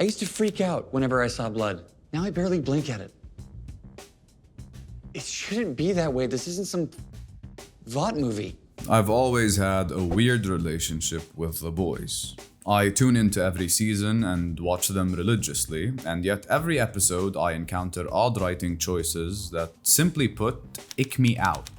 I used to freak out whenever I saw blood. Now I barely blink at it. It shouldn't be that way. This isn't some Vought movie. I've always had a weird relationship with The Boys. I tune into every season and watch them religiously, and yet every episode I encounter odd writing choices that, simply put, ick me out.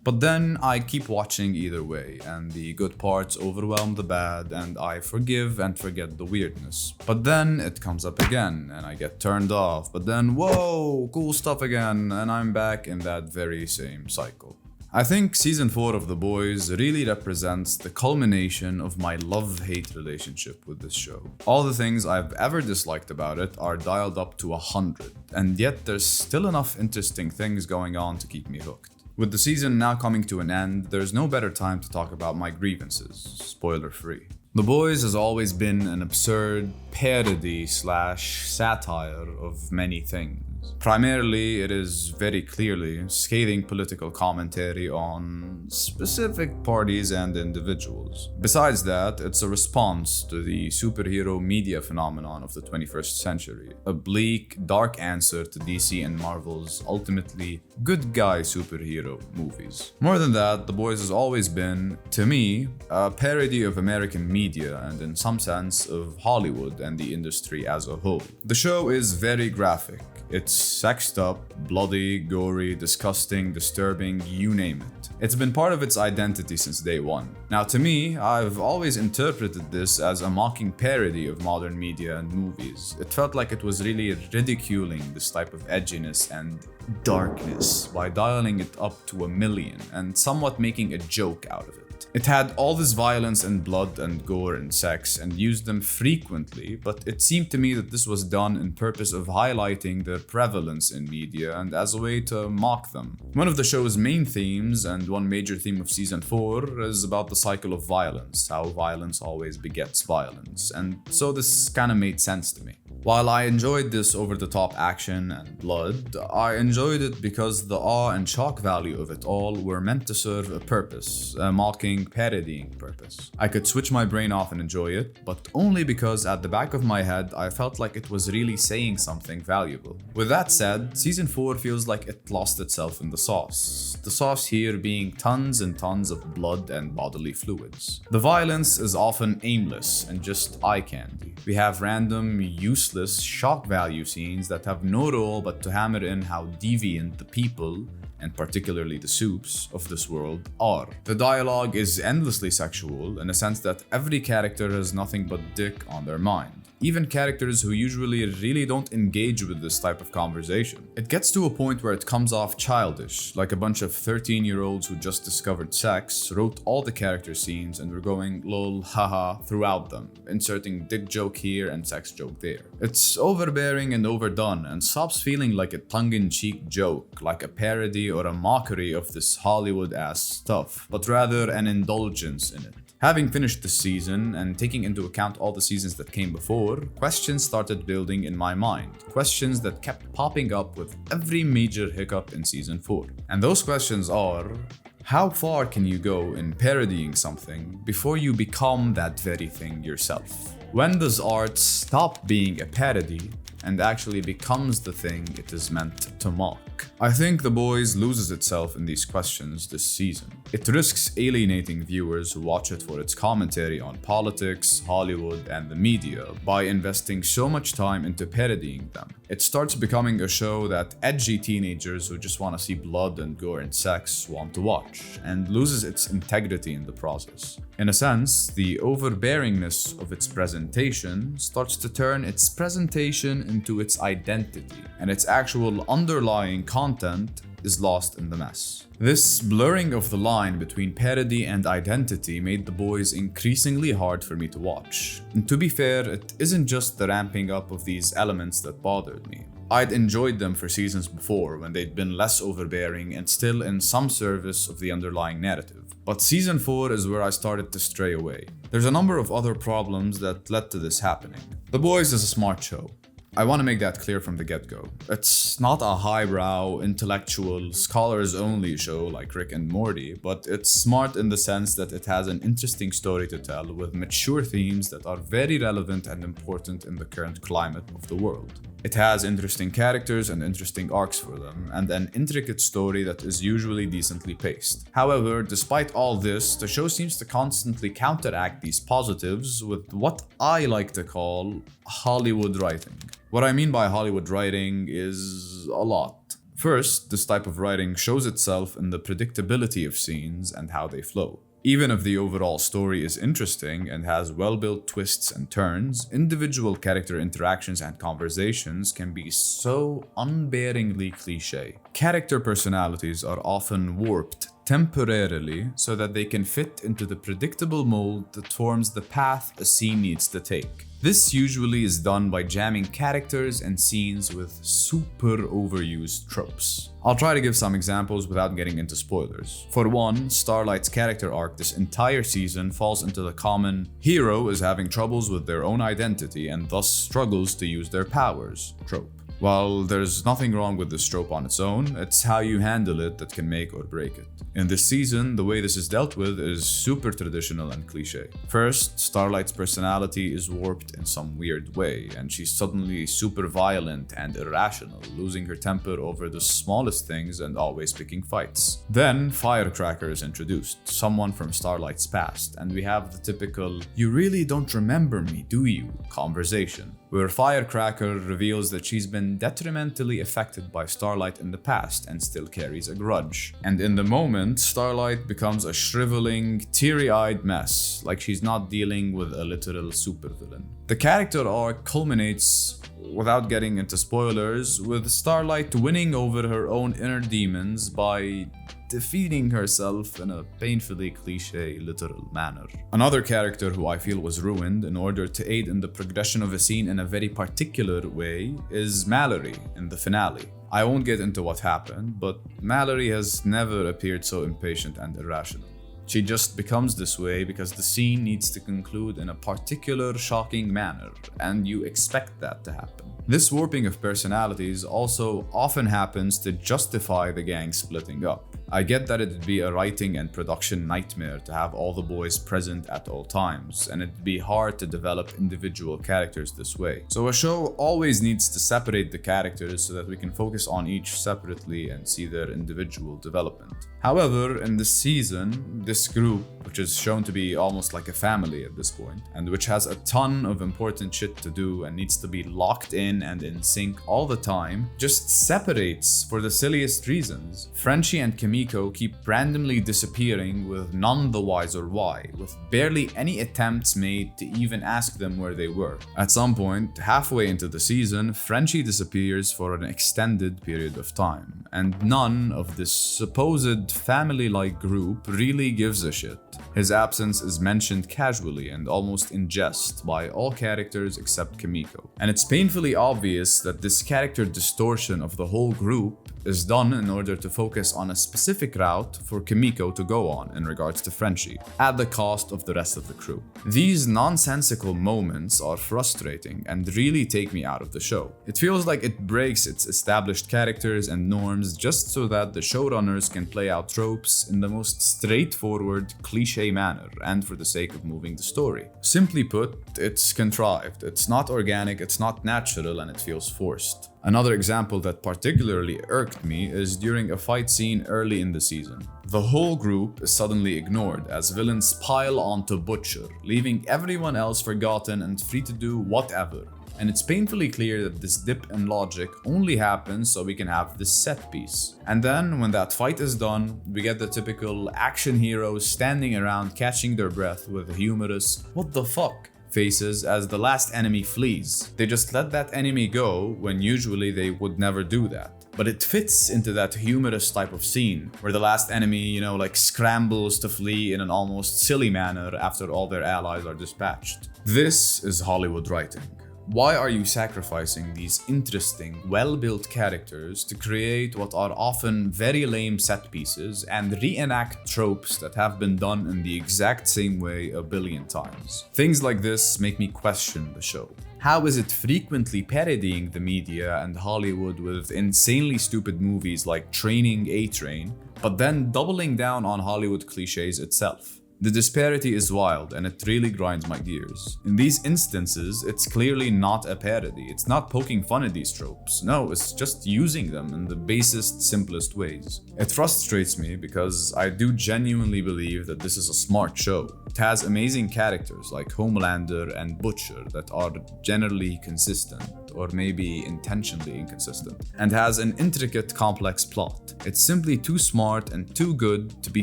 But then I keep watching either way, and the good parts overwhelm the bad, and I forgive and forget the weirdness. But then it comes up again, and I get turned off, but then whoa, cool stuff again, and I'm back in that very same cycle. I think season 4 of The Boys really represents the culmination of my love-hate relationship with this show. All the things I've ever disliked about it are dialed up to 100, and yet there's still enough interesting things going on to keep me hooked. With the season now coming to an end, there's no better time to talk about my grievances, spoiler-free. The Boys has always been an absurd parody/satire of many things. Primarily, it is very clearly scathing political commentary on specific parties and individuals. Besides that, it's a response to the superhero media phenomenon of the 21st century, a bleak, dark answer to DC and Marvel's ultimately good guy superhero movies. More than that, The Boys has always been, to me, a parody of American media and in some sense of Hollywood and the industry as a whole. The show is very graphic. It's sexed up, bloody, gory, disgusting, disturbing, you name it. It's been part of its identity since day one. Now to me, I've always interpreted this as a mocking parody of modern media and movies. It felt like it was really ridiculing this type of edginess and darkness by dialing it up to 1,000,000 and somewhat making a joke out of it. It had all this violence and blood and gore and sex and used them frequently, but it seemed to me that this was done in purpose of highlighting their prevalence in media and as a way to mock them. One of the show's main themes, and one major theme of season 4, is about the cycle of violence, how violence always begets violence, and so this kinda made sense to me. While I enjoyed this over-the-top action and blood, I enjoyed it because the awe and shock value of it all were meant to serve a purpose, a mocking, parodying purpose. I could switch my brain off and enjoy it, but only because at the back of my head I felt like it was really saying something valuable. With that said, season 4 feels like it lost itself in the sauce. The sauce here being tons and tons of blood and bodily fluids. The violence is often aimless and just eye candy. We have random, useless shock value scenes that have no role but to hammer in how deviant the people, and particularly the soups, of this world are. The dialogue is endlessly sexual in a sense that every character has nothing but dick on their mind. Even characters who usually really don't engage with this type of conversation. It gets to a point where it comes off childish, like a bunch of 13-year-olds who just discovered sex, wrote all the character scenes and were going lol haha throughout them, inserting dick joke here and sex joke there. It's overbearing and overdone and stops feeling like a tongue-in-cheek joke, like a parody or a mockery of this Hollywood-ass stuff, but rather an indulgence in it. Having finished this season and taking into account all the seasons that came before, questions started building in my mind. Questions that kept popping up with every major hiccup in season 4. And those questions are: how far can you go in parodying something before you become that very thing yourself? When does art stop being a parody and actually becomes the thing it is meant to mock? I think The Boys loses itself in these questions this season. It risks alienating viewers who watch it for its commentary on politics, Hollywood, and the media by investing so much time into parodying them. It starts becoming a show that edgy teenagers who just want to see blood and gore and sex want to watch, and loses its integrity in the process. In a sense, the overbearingness of its presentation starts to turn its presentation into its identity, and its actual underlying content is lost in the mess. This blurring of the line between parody and identity made The Boys increasingly hard for me to watch. And to be fair, it isn't just the ramping up of these elements that bothered me. I'd enjoyed them for seasons before when they'd been less overbearing and still in some service of the underlying narrative. But season 4 is where I started to stray away. There's a number of other problems that led to this happening. The Boys is a smart show. I want to make that clear from the get-go. It's not a highbrow, intellectual, scholars-only show like Rick and Morty, but it's smart in the sense that it has an interesting story to tell with mature themes that are very relevant and important in the current climate of the world. It has interesting characters and interesting arcs for them, and an intricate story that is usually decently paced. However, despite all this, the show seems to constantly counteract these positives with what I like to call Hollywood writing. What I mean by Hollywood writing is a lot. First, this type of writing shows itself in the predictability of scenes and how they flow. Even if the overall story is interesting and has well-built twists and turns, individual character interactions and conversations can be so unbearingly cliché. Character personalities are often warped temporarily so that they can fit into the predictable mold that forms the path a scene needs to take. This usually is done by jamming characters and scenes with super overused tropes. I'll try to give some examples without getting into spoilers. For one, Starlight's character arc this entire season falls into the common hero is having troubles with their own identity and thus struggles to use their powers trope. While there's nothing wrong with this trope on its own, it's how you handle it that can make or break it. In this season, the way this is dealt with is super traditional and cliché. First, Starlight's personality is warped in some weird way, and she's suddenly super violent and irrational, losing her temper over the smallest things and always picking fights. Then, Firecracker is introduced, someone from Starlight's past, and we have the typical "you really don't remember me, do you?" conversation, where Firecracker reveals that she's been detrimentally affected by Starlight in the past and still carries a grudge. And in the moment, Starlight becomes a shriveling, teary-eyed mess, like she's not dealing with a literal supervillain. The character arc culminates, without getting into spoilers, with Starlight winning over her own inner demons by defeating herself in a painfully cliché, literal manner. Another character who I feel was ruined in order to aid in the progression of a scene in a very particular way is Mallory in the finale. I won't get into what happened, but Mallory has never appeared so impatient and irrational. She just becomes this way because the scene needs to conclude in a particular shocking manner, and you expect that to happen. This warping of personalities also often happens to justify the gang splitting up. I get that it'd be a writing and production nightmare to have all the boys present at all times, and it'd be hard to develop individual characters this way. So a show always needs to separate the characters so that we can focus on each separately and see their individual development. However, in this season, this group, which is shown to be almost like a family at this point, and which has a ton of important shit to do and needs to be locked in and in sync all the time, just separates for the silliest reasons. Frenchie and Kimiko keep randomly disappearing with none the wiser why, with barely any attempts made to even ask them where they were. At some point, halfway into the season, Frenchie disappears for an extended period of time, and none of this supposed family-like group really gives a shit. His absence is mentioned casually and almost in jest by all characters except Kimiko. And it's painfully obvious that this character distortion of the whole group is done in order to focus on a specific route for Kimiko to go on in regards to Frenchie, at the cost of the rest of the crew. These nonsensical moments are frustrating and really take me out of the show. It feels like it breaks its established characters and norms just so that the showrunners can play out tropes in the most straightforward, cliché manner and for the sake of moving the story. Simply put, it's contrived, it's not organic, it's not natural, and it feels forced. Another example that particularly irked me is during a fight scene early in the season. The whole group is suddenly ignored as villains pile onto Butcher, leaving everyone else forgotten and free to do whatever. And it's painfully clear that this dip in logic only happens so we can have this set piece. And then, when that fight is done, we get the typical action heroes standing around catching their breath with humorous "what the fuck" faces as the last enemy flees. They just let that enemy go when usually they would never do that. But it fits into that humorous type of scene where the last enemy, scrambles to flee in an almost silly manner after all their allies are dispatched. This is Hollywood writing. Why are you sacrificing these interesting, well-built characters to create what are often very lame set pieces and reenact tropes that have been done in the exact same way a billion times? Things like this make me question the show. How is it frequently parodying the media and Hollywood with insanely stupid movies like Training A-Train, but then doubling down on Hollywood clichés itself? The disparity is wild and it really grinds my gears. In these instances, it's clearly not a parody. It's not poking fun at these tropes. No, it's just using them in the basest, simplest ways. It frustrates me because I do genuinely believe that this is a smart show. It has amazing characters like Homelander and Butcher that are generally consistent, or maybe intentionally inconsistent, and has an intricate, complex plot. It's simply too smart and too good to be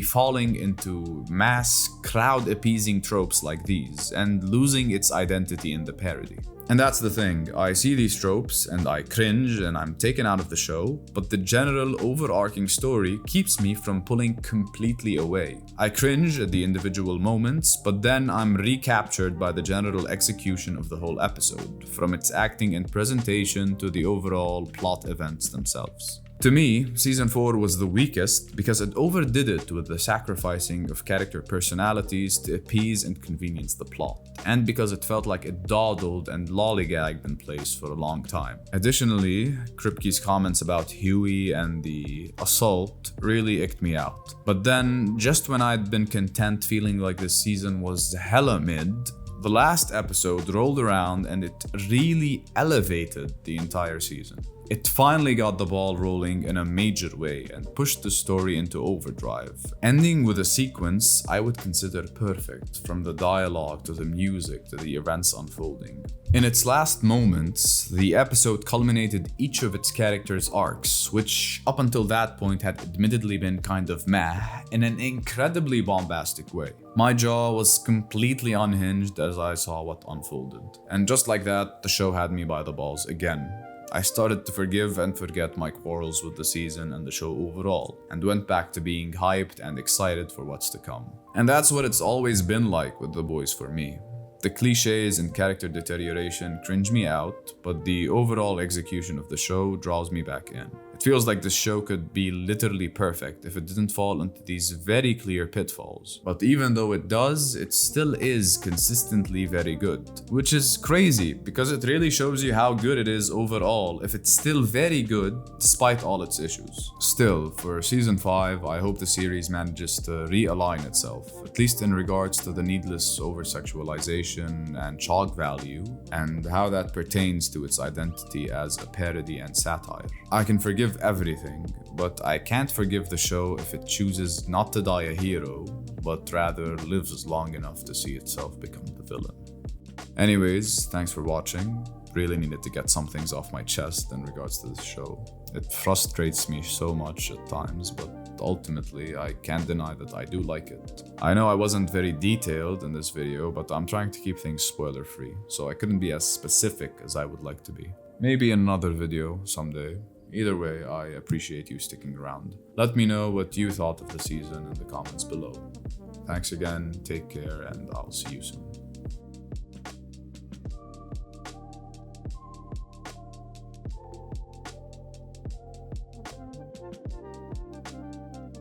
falling into mass, crowd-appeasing tropes like these and losing its identity in the parody. And that's the thing, I see these tropes and I cringe and I'm taken out of the show, but the general overarching story keeps me from pulling completely away. I cringe at the individual moments, but then I'm recaptured by the general execution of the whole episode, from its acting and presentation to the overall plot events themselves. To me, Season 4 was the weakest because it overdid it with the sacrificing of character personalities to appease and convenience the plot, and because it felt like it dawdled and lollygagged in place for a long time. Additionally, Kripke's comments about Huey and the assault really icked me out. But then, just when I'd been content feeling like this season was hella mid, the last episode rolled around and it really elevated the entire season. It finally got the ball rolling in a major way and pushed the story into overdrive, ending with a sequence I would consider perfect, from the dialogue to the music to the events unfolding. In its last moments, the episode culminated each of its characters' arcs, which up until that point had admittedly been kind of meh, in an incredibly bombastic way. My jaw was completely unhinged as I saw what unfolded. And just like that, the show had me by the balls again. I started to forgive and forget my quarrels with the season and the show overall, and went back to being hyped and excited for what's to come. And that's what it's always been like with The Boys for me. The clichés and character deterioration cringe me out, but the overall execution of the show draws me back in. It feels like this show could be literally perfect if it didn't fall into these very clear pitfalls. But even though it does, it still is consistently very good. Which is crazy, because it really shows you how good it is overall if it's still very good despite all its issues. Still, for Season 5, I hope the series manages to realign itself, at least in regards to the needless over-sexualization and shock value, and how that pertains to its identity as a parody and satire. I can forgive everything, but I can't forgive the show if it chooses not to die a hero, but rather lives long enough to see itself become the villain. Anyways, thanks for watching. Really needed to get some things off my chest in regards to this show. It frustrates me so much at times, but ultimately I can't deny that I do like it. I know I wasn't very detailed in this video, but I'm trying to keep things spoiler free, so I couldn't be as specific as I would like to be. Maybe in another video someday. Either way, I appreciate you sticking around. Let me know what you thought of the season in the comments below. Thanks again, take care, and I'll see you soon.